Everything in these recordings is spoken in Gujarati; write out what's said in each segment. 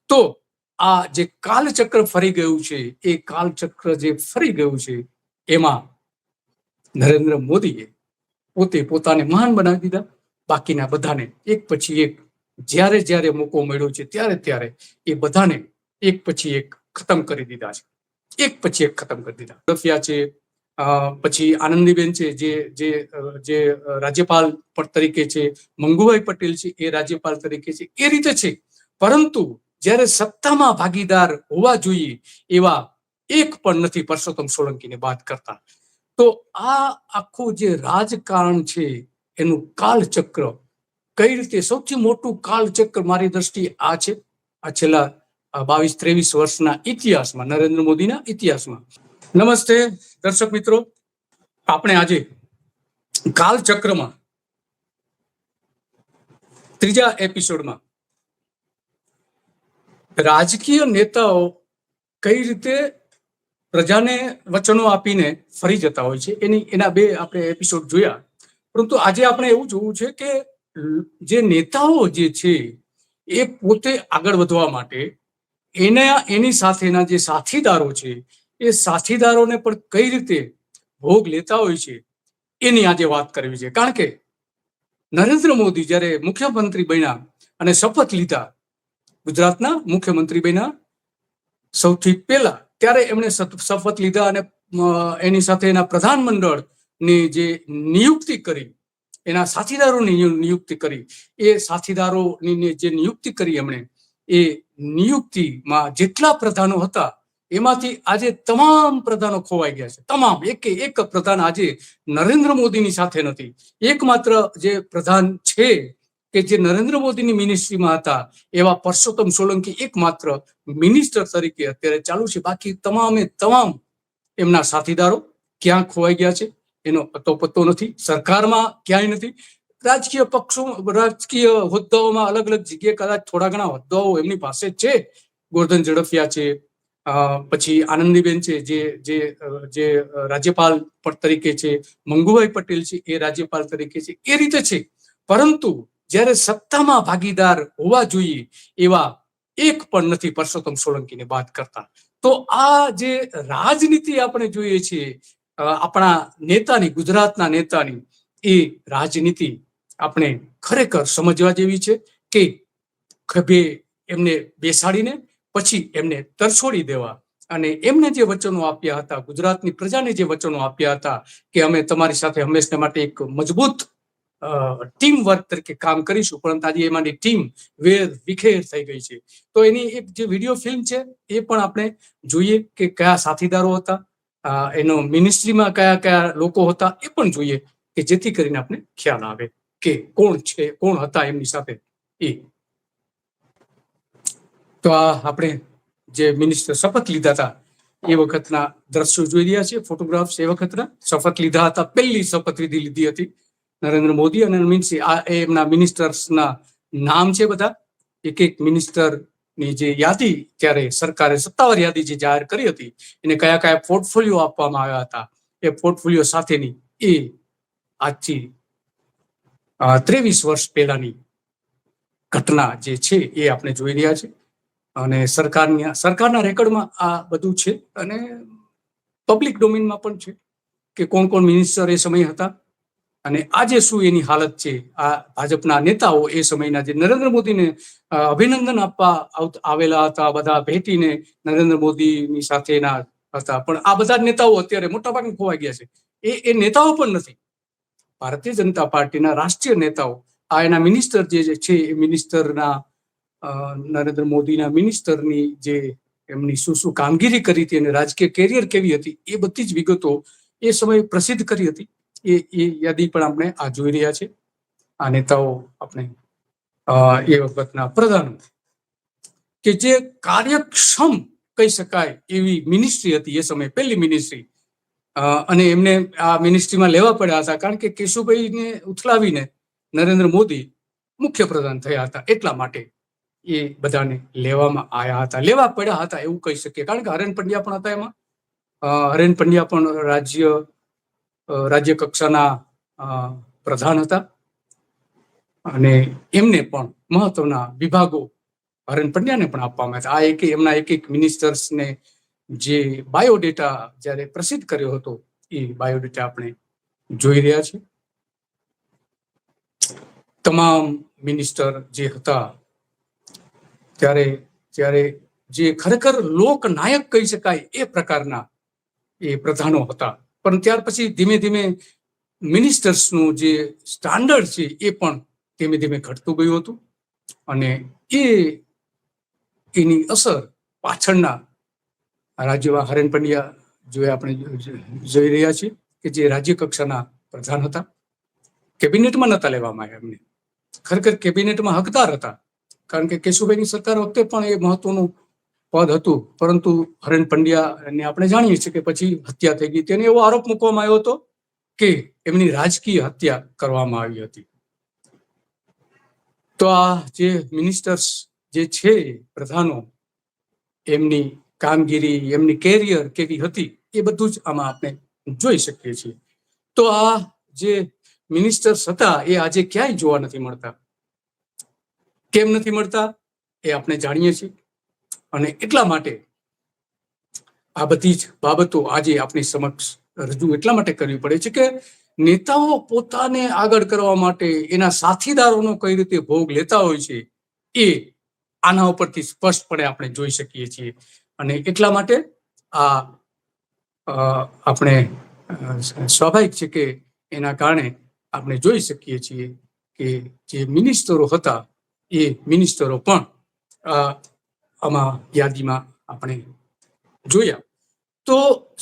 તો આ જે કાલચક્ર ફરી ગયું છે, એ કાલચક્ર જે ફરી ગયું છે એમાં નરેન્દ્ર મોદીએ પોતે પોતાને મહાન બનાવી દીધા. બાકીના બધાને એક પછી એક જ્યારે જ્યારે મોકો મળ્યો છે ત્યારે એ બધાને એક પછી એક ખતમ કરી દીધા છે. એક પછી એક ખતમ કરી દીધા. રફિયા છે, પછી આનંદીબેન છે જે રાજ્યપાલ તરીકે છે, મંગુભાઈ પટેલ છે એ રાજ્યપાલ તરીકે છે, એ રીતે છે. પરંતુ જ્યારે સત્તામાં ભાગીદાર હોવા જોઈએ એવા એક પણ નથી પરસોત્તમ સોલંકીને બાદ કરતા. તો આ આખું જે રાજકારણ છે એનું કાલચક્ર કઈ રીતે, સૌથી મોટું કાલચક્ર મારી દ્રષ્ટિએ આ છે. આ છેલ્લા 22-23 વર્ષના ઇતિહાસમાં, નરેન્દ્ર મોદીના ઇતિહાસમાં. નમસ્તે દર્શક મિત્રો, આપણે આજે કાલચક્રમાં ત્રીજા એપિસોડમાં રાજકીય નેતાઓ કઈ રીતે પ્રજાને વચનો આપીને ફરી જતા હોય છે એના બે આપણે એપિસોડ જોયા. પરંતુ આજે આપણે એવું જોવું છે કે જે નેતાઓ જે છે એ પોતે આગળ વધવા માટે એની સાથેના જે સાથીદારો છે એ સાથીદારોને પણ કઈ રીતે ભોગ લેતા હોય છે એની આજે વાત કરવી છે. કારણ કે નરેન્દ્ર મોદી જ્યારે મુખ્યમંત્રી બન્યા અને શપથ લીધા, ગુજરાતના મુખ્યમંત્રી બન્યા સૌથી પહેલા, ત્યારે એમણે શપથ લીધા અને એની સાથે એના પ્રધાનમંડળની જે નિયુક્તિ કરી, એના સાથીદારોની નિયુક્તિ કરી, એ સાથીદારોની જે નિયુક્તિ કરી એમણે, એ નિયુક્તિમાં જેટલા પ્રધાનો હતા એમાંથી આજે તમામ પ્રધાનો ખોવાઈ ગયા છે. તમામ એક પ્રધાન આજે નરેન્દ્ર મોદીની સાથે નથી. એકમાત્ર જે પ્રધાન છે કે જે નરેન્દ્ર મોદીની મિનિસ્ટ્રીમાં હતા એવા પરસોત્તમ સોલંકી એકમાત્ર મિનિસ્ટર તરીકે અત્યારે ચાલુ છે. બાકી તમામે તમામ એમના સાથીદારો ક્યાં ખોવાઈ ગયા છે એનો પત્તો નથી. સરકારમાં ક્યાંય નથી. રાજકીય પક્ષો, રાજકીય હોદ્દાઓમાં અલગ અલગ જગ્યાએ કદાચ થોડા ઘણા હોદ્દાઓ એમની પાસે છે. ગોરધન ઝડફિયા છે, પછી આનંદીબેન છે જે રાજ્યપાલ તરીકે છે, મંગુભાઈ પટેલ છે એ રાજ્યપાલ તરીકે છે, એ રીતે છે. પરંતુ જ્યારે સત્તામાં ભાગીદાર હોવા જોઈએ એવા એક પણ નથી પરસોત્તમ સોલંકીને બાદ કરતા. તો આ જે રાજનીતિ આપણે જોઈએ છીએ આપણા નેતાની, ગુજરાતના નેતાની, એ રાજનીતિ આપણે ખરેખર સમજવા જેવી છે કે ખભે એમને બેસાડીને પછી એમને તરછોડી દેવા અને એમને જે વચનો આપ્યા હતા, ગુજરાતની પ્રજાને જે વચનો આપ્યા હતા કે અમે તમારી સાથે હંમેશા માટે એક મજબૂત ટીમ વર્ક તરીકે કામ કરીશું, પરંતુ આજે એમાંની ટીમ વિખેર થઈ ગઈ છે. તો એની એક જે વિડીયો ફિલ્મ છે એ પણ આપણે જોઈએ કે કયા સાથીદારો હતા, એનો મિનિસ્ટ્રીમાં કયા કયા લોકો હતા એ પણ જોઈએ કે જેથી કરીને આપણે ખ્યાલ આવે કે કોણ છે, કોણ હતા એમની સાથે. તો આ આપણે જે મિનિસ્ટર શપથ લીધા હતા એ વખતના દ્રશ્યો જોઈ રહ્યા છીએ, ફોટોગ્રાફ્સ એ વખતના. શપથ લીધા હતા, પહેલી શપથવિધિ લીધી હતી નરેન્દ્ર મોદી અને એમના મિનિસ્ટર્સના નામ છે બધા. એક મિનિસ્ટરની જે યાદી ત્યારે સરકારે સત્તાવાર યાદી જે જાહેર કરી હતી, એને કયા કયા પોર્ટફોલિયો આપવામાં આવ્યા હતા, એ પોર્ટફોલિયો સાથેની એ આજથી 23 વર્ષ પહેલાની ઘટના જે છે એ આપણે જોઈ રહ્યા છે. અને સરકારના રેકોર્ડમાં આ બધું છે અને પબ્લિક ડોમેનમાં પણ છે કે કોણ કોણ મિનિસ્ટર એ સમય હતા અને આજે શું એની હાલત છે. આ ભાજપના નેતાઓ એ સમયના જે નરેન્દ્ર મોદીને અભિનંદન આપવા આવેલા હતા, બધા ભેટીને નરેન્દ્ર મોદીની સાથેના હતા, પણ આ બધા નેતાઓ અત્યારે મોટાભાગે ખોવાઈ ગયા છે. એ નેતાઓ પણ નથી. ભારતીય જનતા પાર્ટીના રાષ્ટ્રીય નેતાઓ, આ એના મિનિસ્ટર જે છે એ મિનિસ્ટરના નરેન્દ્ર મોદીના મિનિસ્ટરની જે એમની શું કામગીરી કરી હતી અને રાજકીય કેરિયર કેવી હતી એ બધી જ વિગતો એ સમયે પ્રસિદ્ધ કરી હતી. એ યાદી પણ આપણે આ જોઈ રહ્યા છે. આ નેતાઓ આપણે એ વખતના પ્રધાનો કે જે કાર્યક્ષમ કહી શકાય એવી મિનિસ્ટ્રી હતી એ સમયે, પહેલી મિનિસ્ટ્રી. અને એમને આ મિનિસ્ટ્રીમાં લેવા પડ્યા હતા કારણ કે કેશુભાઈને ઉથલાવીને નરેન્દ્ર મોદી મુખ્ય પ્રધાન થયા હતા, એટલા માટે એ બધાને લેવામાં આવ્યા હતા, લેવા પડ્યા હતા એવું કહી શકીએ. કારણ કે હરેન પંડ્યા પણ હતા એમાં. હરેન પંડ્યા પણ રાજ્ય કક્ષાના પ્રધાન હતા અને એમને પણ મહત્વના વિભાગો હરેન પંડ્યાને પણ આપવામાં આવ્યા. આ એમના એક મિનિસ્ટર્સને જે બાયોડેટા જ્યારે પ્રસિદ્ધ કર્યો હતો એ બાયોડેટા આપણે જોઈ રહ્યા છીએ. તમામ મિનિસ્ટર જે હતા ત્યારે જે ખરેખર લોકનાયક કહી શકાય એ પ્રકારના એ પ્રધાનો હતા. પણ ત્યાર પછી ધીમે ધીમે મિનિસ્ટર્સનું જે સ્ટાન્ડર્ડ છે એ પણ ધીમે ધીમે ઘટતું ગયું હતું. અને એની અસર પાછળના રાજ્યમાં હરેન પંડ્યા જો આપણે જોઈ રહ્યા છીએ કે જે રાજ્ય કક્ષાના પ્રધાન હતા, કેબિનેટમાં નતા લેવામાં આવ્યા. એમને ખરેખર કેબિનેટમાં હકદાર હતા, કારણ કે કેશુભાઈની સરકાર વખતે પણ એ મહત્વનું પદ હતું. પરંતુ હરેન પંડ્યાને આપણે જાણીએ છીએ કે પછી હત્યા થઈ ગઈ. તેને એવો આરોપ મૂકવામાં આવ્યો હતો કે એમની રાજકીય હત્યા કરવામાં આવી હતી. તો આ જે મિનિસ્ટર્સ જે છે પ્રધાનો, એમની કામગીરી, એમની કેરિયર કેવી હતી એ બધું જ આમાં આપણે જોઈ શકીએ છીએ. તો આ જે મિનિસ્ટર્સ હતા એ આજે ક્યાંય જોવા નથી મળતા. કેમ નથી મળતા એ આપણે જાણીએ છીએ. અને એટલા માટે આ બધી જ બાબતો આજે આપણી સમક્ષ રજૂ એટલા માટે કરવી પડે છે કે નેતાઓ પોતાને આગળ કરવા માટે એના સાથીદારોનો કઈ રીતે ભોગ લેતા હોય છે એ આના ઉપરથી સ્પષ્ટપણે આપણે જોઈ શકીએ છીએ. અને એટલા માટે આ આપણે સ્વાભાવિક છે કે એના કારણે આપણે જોઈ શકીએ છીએ કે જે મિનિસ્ટરો હતા એ મિનિસ્ટરો પણ આમાં યાદીમાં આપણે જોયા. તો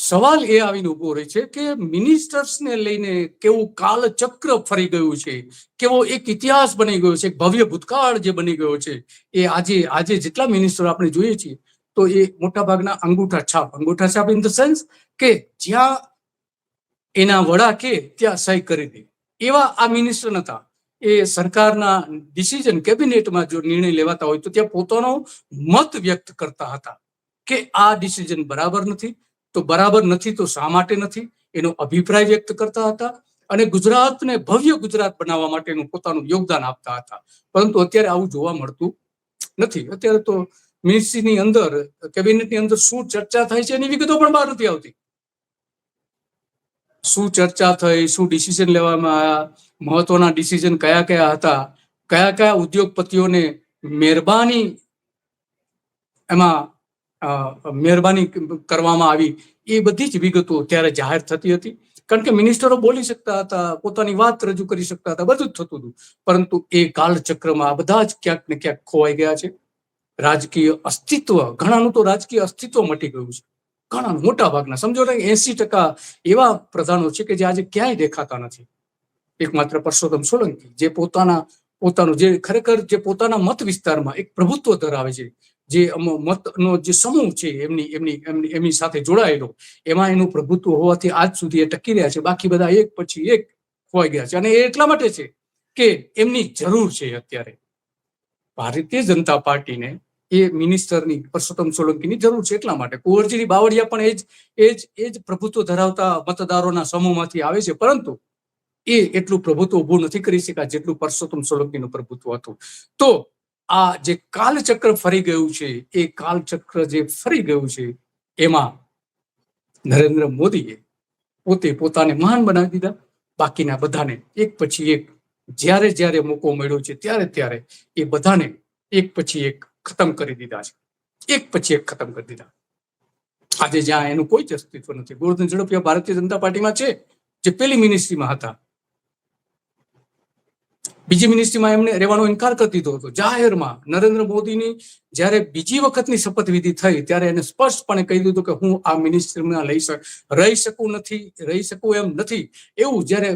સવાલ એ આવીને ઉભો રહે છે કે મિનિસ્ટર્સને લઈને કેવું કાલચક્ર ફરી ગયું છે, કેવો એક ઇતિહાસ બની ગયો છે, એક ભવ્ય ભૂતકાળ જે બની ગયો છે. એ આજે જેટલા મિનિસ્ટરો આપણે જોઈએ છીએ તો એ મોટાભાગના અંગૂઠા છાપ ઇન ધ સેન્સ કે જ્યાં એના વડા કે ત્યાં સહી કરી દે એવા આ મિનિસ્ટર નતા. એ સરકારના ડિસિઝન કેબિનેટમાં જો નિર્ણય લેવાતા હોય તો ત્યાં પોતાનો મત વ્યક્ત કરતા હતા કે આ ડિસિઝન બરાબર નથી. તો બરાબર નથી તો શા માટે નથી એનો અભિપ્રાય વ્યક્ત કરતા હતા અને ગુજરાતને ભવ્ય ગુજરાત બનાવવા માટેનું પોતાનું યોગદાન આપતા હતા. પરંતુ અત્યારે આવું જોવા મળતું નથી. અત્યારે તો મિનિસ્ટ્રીની અંદર, કેબિનેટની અંદર શું ચર્ચા થાય છે એની વિગતો પણ બહાર નથી આવતી. શું ચર્ચા થઈ, શું ડિસિઝન લેવામાં આવ્યા, મહત્વના ડિસિઝન કયા કયા હતા, કયા કયા ઉદ્યોગપતિઓને મહેરબાની કરવામાં આવી, એ બધી જ વિગતો ત્યારે જાહેર થતી હતી. કારણ કે મિનિસ્ટરો બોલી શકતા હતા, પોતાની વાત રજૂ કરી શકતા હતા, બધું જ થતું હતું. પરંતુ એ કાળચક્રમાં આ બધા જ ક્યાંક ને ક્યાંક ખોવાઈ ગયા છે. રાજકીય અસ્તિત્વ, ઘણાનું તો રાજકીય અસ્તિત્વ મટી ગયું છે. ઘણા મોટા ભાગના સમજો ને 80% એવા પ્રધાનો છે કે જે આજે ક્યાંય દેખાતા નથી. એકમાત્ર પરસોત્તમ સોલંકી જે પોતાનું જે ખરેખર જે પોતાના મત વિસ્તારમાં એક પ્રભુત્વ ધરાવે છે, જે મતનો જે સમૂહ છે એમની સાથે જોડાયેલો, એમાં એનું પ્રભુત્વ હોવાથી આજ સુધી એ ટકી રહ્યા છે. બાકી બધા એક પછી એક ખોવાઈ ગયા છે. અને એ એટલા માટે છે કે એમની જરૂર છે. અત્યારે ભારતીય જનતા પાર્ટીને એ મિનિસ્ટરની, પરસોત્તમ સોલંકીની જરૂર છે. એટલા માટે કુંવરજી બાવળિયા પણ એ જ પ્રભુત્વ ધરાવતા મતદારોના સમૂહમાંથી આવે છે. પરંતુ એ એટલું પ્રભુત્વ ઉભું નથી કરી શક્યા જેટલું પરસોત્તમ સોલંકીનું પ્રભુત્વ હતું. તો આ જે કાલચક્ર ફરી ગયું છે, એ કાલચક્ર જે ફરી ગયું છે એમાં નરેન્દ્ર મોદીએ પોતે પોતાને મહાન બનાવી દીધા. બાકીના બધાને એક પછી એક જ્યારે જ્યારે મોકો મળ્યો છે ત્યારે એ બધાને એક પછી એક ખતમ કરી દીધા છે. એક પછી એક ખતમ કરી દીધા. આજે જ્યાં એનું કોઈ જ અસ્તિત્વ નથી. ગોરધન ઝડફિયા ભારતીય જનતા પાર્ટીમાં છે, જે પેલી મિનિસ્ટ્રીમાં હતા. બીજી મિનિસ્ટ્રીમાં એમને રહેવાનો ઇનકાર કરી દીધો હતો. જાહેરમાં નરેન્દ્ર મોદીની જ્યારે બીજી વખતની શપથવિધિ થઈ ત્યારે એને સ્પષ્ટપણે કહી દીધું કે હું આ મિનિસ્ટ્રીમાં રહી શકું એમ નથી. એવું જ્યારે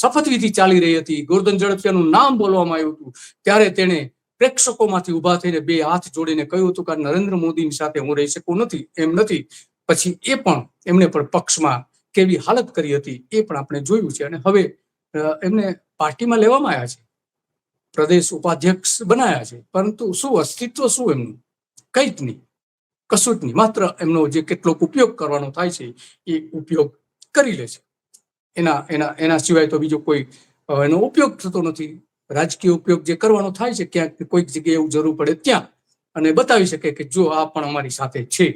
શપથવિધિ ચાલી રહી હતી, ગોરધન ઝડફિયાનું નામ બોલવામાં આવ્યું હતું, ત્યારે તેણે પ્રેક્ષકોમાંથી ઉભા થઈને બે હાથ જોડીને કહ્યું હતું કે નરેન્દ્ર મોદીની સાથે હું રહી શકું એમ નથી. પછી એ પણ એમને પણ પક્ષમાં કેવી હાલત કરી હતી એ પણ આપણે જોયું છે. અને હવે એમને પાર્ટીમાં લેવામાં આવ્યા છે, પ્રદેશ ઉપાધ્યક્ષ બનાયા છે. પરંતુ શું અસ્તિત્વ, શું એમનું? કંઈ જ નહીં, કશું જ નહીં. માત્ર એમનો જે કેટલોક ઉપયોગ કરવાનો થાય છે એ ઉપયોગ કરી લે છે. એના સિવાય તો બીજો કોઈ એનો ઉપયોગ થતો નથી. રાજકીય ઉપયોગ જે કરવાનો થાય છે, ક્યાંક કોઈક જગ્યાએ એવું જરૂર પડે ત્યાં અને બતાવી શકે કે જો આ પણ અમારી સાથે છે.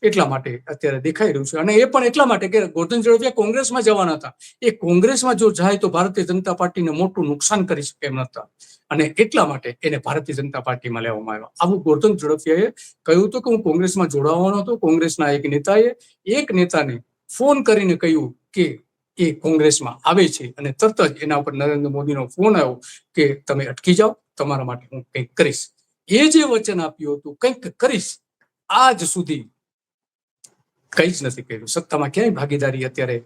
એટલા માટે અત્યારે દેખાઈ રહ્યું છે. અને એ પણ એટલા માટે કે ગોરધન ઝડફિયા કોંગ્રેસમાં જવાના હતા. એ કોંગ્રેસમાં જો જાય તો ભારતીય જનતા પાર્ટીને મોટું નુકસાન કરી શકે એમ નતા, અને એટલા માટે એને ભારતીય જનતા પાર્ટીમાં લેવામાં આવ્યા. આવું ગોરધન ઝડફિયાએ કહ્યું હતું કે હું કોંગ્રેસમાં જોડાવાનો હતો. કોંગ્રેસના એક નેતાને ફોન કરીને કહ્યું કે એ કોંગ્રેસમાં આવે છે, અને તરત જ એના ઉપર નરેન્દ્ર મોદીનો ફોન આવ્યો કે તમે અટકી જાઓ, તમારા માટે હું કંઈક કરીશ. એ જે વચન આપ્યું હતું કંઈક કરીશ, આજ સુધી કંઈ જ નથી કર્યું. સત્તામાં ક્યાંય ભાગીદારી અત્યારે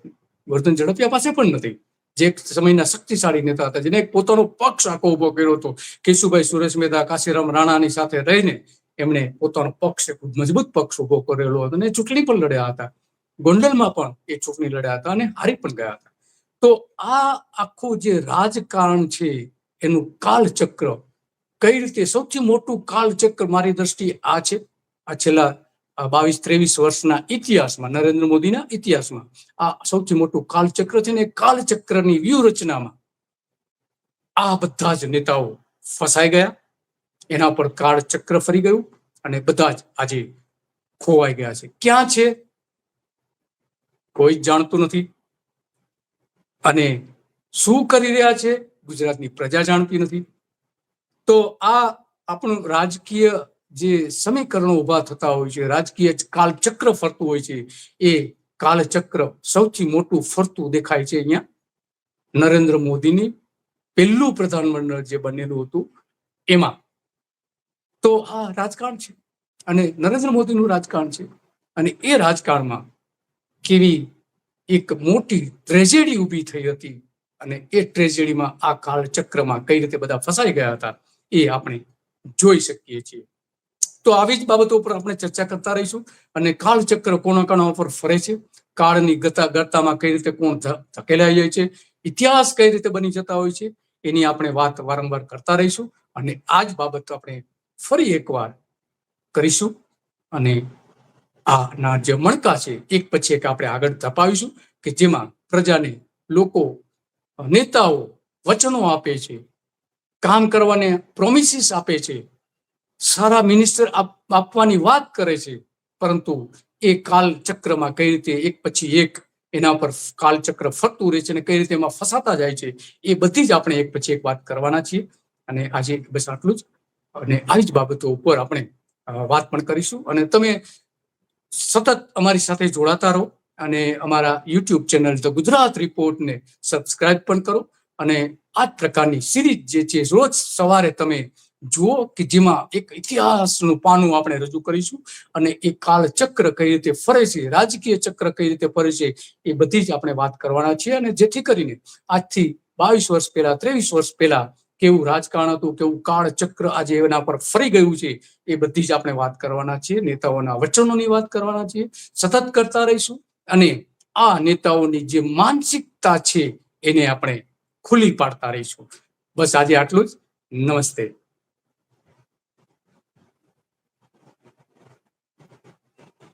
ગોરધન ઝડફિયા પાસે પણ નથી, જે એક સમયના શક્તિશાળી નેતા હતા, જેને પોતાનો પક્ષ આખો ઉભો કર્યો હતો. કેશુભાઈ સુરેશ મહેતા, કાશીરામ રાણાની સાથે રહીને એમણે પોતાનો પક્ષ, એક મજબૂત પક્ષ ઉભો કરેલો હતો, અને ચૂંટણી પણ લડ્યા હતા. ગોંડલમાં પણ એ ચૂંટણી લડ્યા હતા અને હારી પણ ગયા હતા. તો આ આખું જે રાજકારણ છે એનું કાલચક્ર કઈ રીતે, સૌથી મોટું કાલચક્ર મારી દ્રષ્ટિએ આ છે. આ છેલ્લા 22-23 વર્ષના ઇતિહાસમાં, નરેન્દ્ર મોદીના ઇતિહાસમાં આ સૌથી મોટું કાલચક્ર છે. ને કાલચક્રની વ્યૂહરચનામાં આ બધા જ નેતાઓ ફસાઈ ગયા, એના પર કાળચક્ર ફરી ગયું, અને બધા જ આજે ખોવાઈ ગયા છે. ક્યાં છે કોઈ જાણતું નથી, અને શું કરી રહ્યા છે ગુજરાતની પ્રજા જાણતી નથી. તો આ આપણું રાજકીય જે સમીકરણો ઉભા થતા હોય છે, રાજકીય કાલચક્ર ફરતું હોય છે, એ કાલચક્ર સૌથી મોટું ફરતું દેખાય છે અહીંયા નરેન્દ્ર મોદીની પહેલું પ્રધાનમંડળ જે બનેલું હતું એમાં. તો આ રાજકારણ છે, અને નરેન્દ્ર મોદીનું રાજકારણ છે, અને એ રાજકારણમાં કેવી એક મોટી ટ્રેજેડી ઊભી થઈ હતી, અને એ ટ્રેજેડીમાં આ કાળચક્રમાં કઈ રીતે બધા ફસાઈ ગયા હતા એ આપણે જોઈ શકીએ છીએ. તો આવી જ બાબતો ઉપર આપણે ચર્ચા કરતા રહીશું, અને કાળચક્ર કોના ઉપર ફરે છે, કાળની ગતામાં કઈ રીતે કોણ ધકેલાઈ જાય છે, ઇતિહાસ કઈ રીતે બની જતા હોય છે, એની આપણે વાત વારંવાર કરતા રહીશું. અને આ જ બાબત આપણે ફરી એકવાર કરીશું, અને આના જે મણકા છે એક પછી એક આપણે આગળ ધપાવીશું, કે જેમાં પ્રજાને, લોકો, નેતાઓ વચનો આપે છે, કામ કરવાને પ્રોમિસીસ આપે છે, સારા મિનિસ્ટર આપવાની વાત કરે છે, પરંતુ એ કાલચક્રમાં કઈ રીતે એક પછી એક એના પર કાલચક્ર ફરતું રહે છે, અને કઈ રીતે એમાં ફસાતા જાય છે, એ બધી જ આપણે એક પછી એક વાત કરવાના છીએ. અને આજે બસ આટલું જ, અને આવી જ બાબતો ઉપર આપણે વાત પણ કરીશું. અને તમે સતત અમારી સાથે જોડાતા રહો, અને અમારા યુટ્યુબ ચેનલ ધ ગુજરાત રિપોર્ટને સબસ્ક્રાઇબ પણ કરો, અને આ પ્રકારની સિરીઝ જે છે રોજ સવારે તમે જુઓ, કે જેમાં એક ઇતિહાસનું પાનું આપણે રજૂ કરીશું, અને એ કાળચક્ર કઈ રીતે ફરે છે, રાજકીય ચક્ર કઈ રીતે ફરે છે, એ બધી જ આપણે વાત કરવાના છીએ. અને જેથી કરીને આજથી 22 વર્ષ પહેલા, 23 વર્ષ પહેલા કેવું રાજકારણ હતું, કેવું કાળચક્ર આજે એના પર ફરી ગયું છે, એ બધી જ આપણે વાત કરવાના છીએ. નેતાઓના વચનોની વાત કરવાના છીએ, સતત કરતા રહીશું. અને આ નેતાઓની જે માનસિકતા છે એને આપણે ખુલ્લી પાડતા રહીશું. બસ આજે આટલું જ. નમસ્તે.